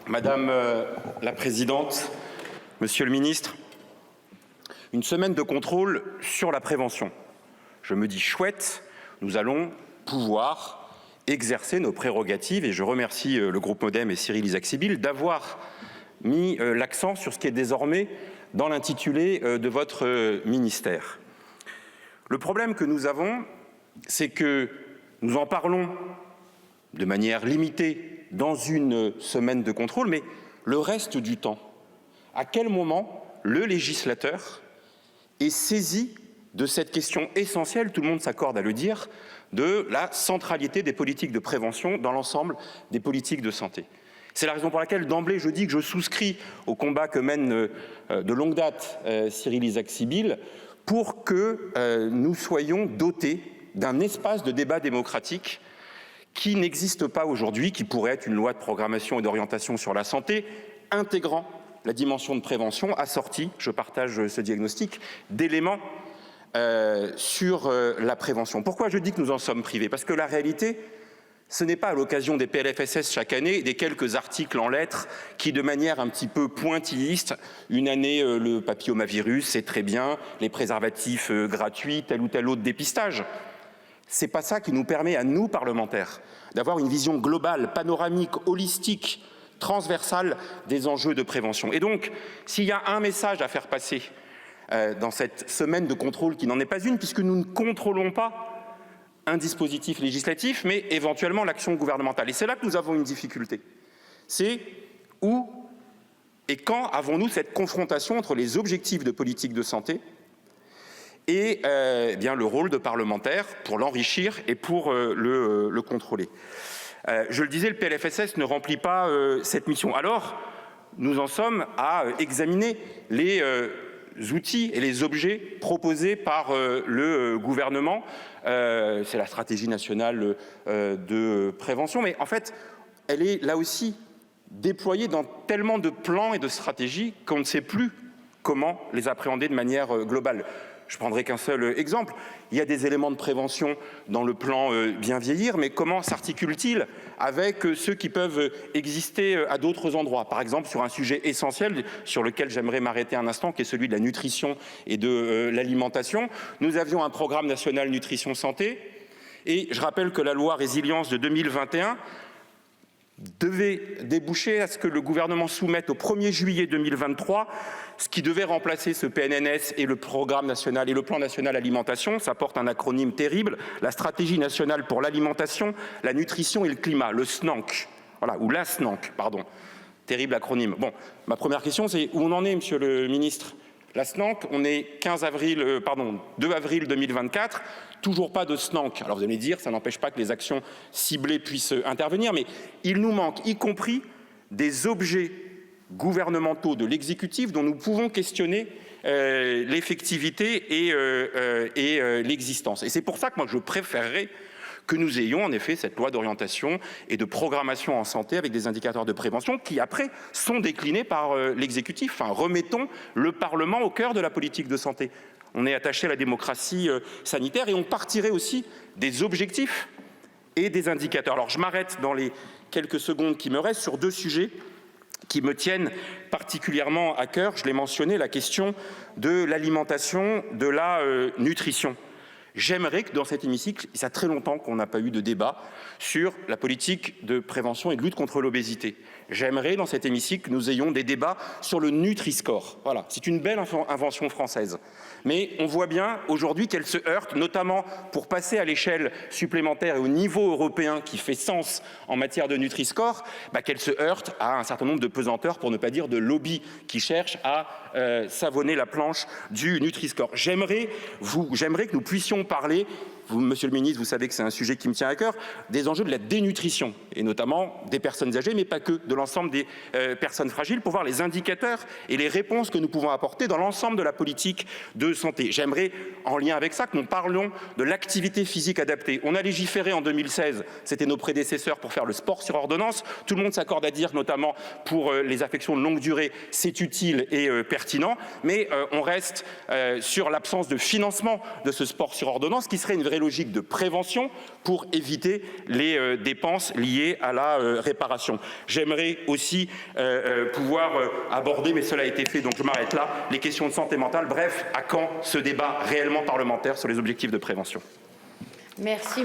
Madame la Présidente, Monsieur le Ministre, une semaine de contrôle sur la prévention. Je me dis chouette, nous allons pouvoir exercer nos prérogatives et je remercie le groupe Modem et Cyril Isaac-Sibille d'avoir mis l'accent sur ce qui est désormais dans l'intitulé de votre ministère. Le problème que nous avons, c'est que nous en parlons de manière limitée dans une semaine de contrôle, mais le reste du temps, à quel moment le législateur est saisi de cette question essentielle, tout le monde s'accorde à le dire, de la centralité des politiques de prévention dans l'ensemble des politiques de santé. C'est la raison pour laquelle, d'emblée, je dis que je souscris au combat que mène de longue date Cyril Isaac-Sibille pour que nous soyons dotés d'un espace de débat démocratique qui n'existe pas aujourd'hui, qui pourrait être une loi de programmation et d'orientation sur la santé, intégrant la dimension de prévention, assortie, je partage ce diagnostic, d'éléments sur la prévention. Pourquoi je dis que nous en sommes privés? Parce que la réalité, ce n'est pas à l'occasion des PLFSS chaque année, des quelques articles en lettres qui, de manière un petit peu pointilliste, une année le papillomavirus, c'est très bien, les préservatifs gratuits, tel ou tel autre dépistage. C'est pas ça qui nous permet à nous, parlementaires, d'avoir une vision globale, panoramique, holistique, transversale des enjeux de prévention. Et donc, s'il y a un message à faire passer dans cette semaine de contrôle qui n'en est pas une, puisque nous ne contrôlons pas un dispositif législatif, mais éventuellement l'action gouvernementale. Et c'est là que nous avons une difficulté. C'est où et quand avons-nous cette confrontation entre les objectifs de politique de santé et bien le rôle de parlementaire pour l'enrichir et pour le contrôler. Je le disais, le PLFSS ne remplit pas cette mission. Alors, nous en sommes à examiner les outils et les objets proposés par le gouvernement. C'est la stratégie nationale de prévention, mais en fait, elle est là aussi déployée dans tellement de plans et de stratégies qu'on ne sait plus comment les appréhender de manière globale. Je prendrai qu'un seul exemple. Il y a des éléments de prévention dans le plan Bien vieillir, mais comment s'articule-t-il avec ceux qui peuvent exister à d'autres endroits? Par exemple, sur un sujet essentiel sur lequel j'aimerais m'arrêter un instant, qui est celui de la nutrition et de l'alimentation. Nous avions un programme national nutrition santé, et je rappelle que la loi Résilience de 2021 devait déboucher à ce que le gouvernement soumette au 1er juillet 2023 ce qui devait remplacer ce PNNS et le programme national et le plan national alimentation. Ça porte un acronyme terrible, la stratégie nationale pour l'alimentation, la nutrition et le climat, le SNANC, voilà, ou la SNANC, pardon, terrible acronyme. Bon, ma première question, c'est où on en est, monsieur le ministre? La SNANC, on est 2 avril 2024, toujours pas de SNANC. Alors vous allez me dire, ça n'empêche pas que les actions ciblées puissent intervenir, mais il nous manque, y compris, des objets gouvernementaux de l'exécutif dont nous pouvons questionner l'effectivité et l'existence. Et c'est pour ça que moi je préférerais que nous ayons en effet cette loi d'orientation et de programmation en santé avec des indicateurs de prévention qui après sont déclinés par l'exécutif. Enfin, remettons le Parlement au cœur de la politique de santé. On est attaché à la démocratie sanitaire et on partirait aussi des objectifs et des indicateurs. Alors je m'arrête dans les quelques secondes qui me restent sur deux sujets qui me tiennent particulièrement à cœur. Je l'ai mentionné, la question de l'alimentation, de la nutrition. J'aimerais que dans cet hémicycle, ça fait très longtemps qu'on n'a pas eu de débat sur la politique de prévention et de lutte contre l'obésité. J'aimerais dans cet hémicycle que nous ayons des débats sur le Nutri-Score. Voilà, c'est une belle invention française. Mais on voit bien aujourd'hui qu'elle se heurte, notamment pour passer à l'échelle supplémentaire et au niveau européen qui fait sens en matière de Nutri-Score, qu'elle se heurte à un certain nombre de pesanteurs, pour ne pas dire de lobbies, qui cherchent à savonner la planche du Nutri-Score. J'aimerais que nous puissions parler, vous, monsieur le ministre, vous savez que c'est un sujet qui me tient à cœur, des enjeux de la dénutrition, et notamment des personnes âgées, mais pas que, de l'ensemble des personnes fragiles, pour voir les indicateurs et les réponses que nous pouvons apporter dans l'ensemble de la politique de santé. J'aimerais, en lien avec ça, que nous parlions de l'activité physique adaptée. On a légiféré en 2016, c'était nos prédécesseurs, pour faire le sport sur ordonnance. Tout le monde s'accorde à dire, notamment pour les affections de longue durée, c'est utile et pertinent, mais on reste sur l'absence de financement de ce sport sur ordonnance, qui serait une vraie logique de prévention pour éviter les dépenses liées à la réparation. J'aimerais aussi pouvoir aborder, mais cela a été fait, donc je m'arrête là, les questions de santé mentale. Bref, à quand ce débat réellement parlementaire sur les objectifs de prévention? Merci.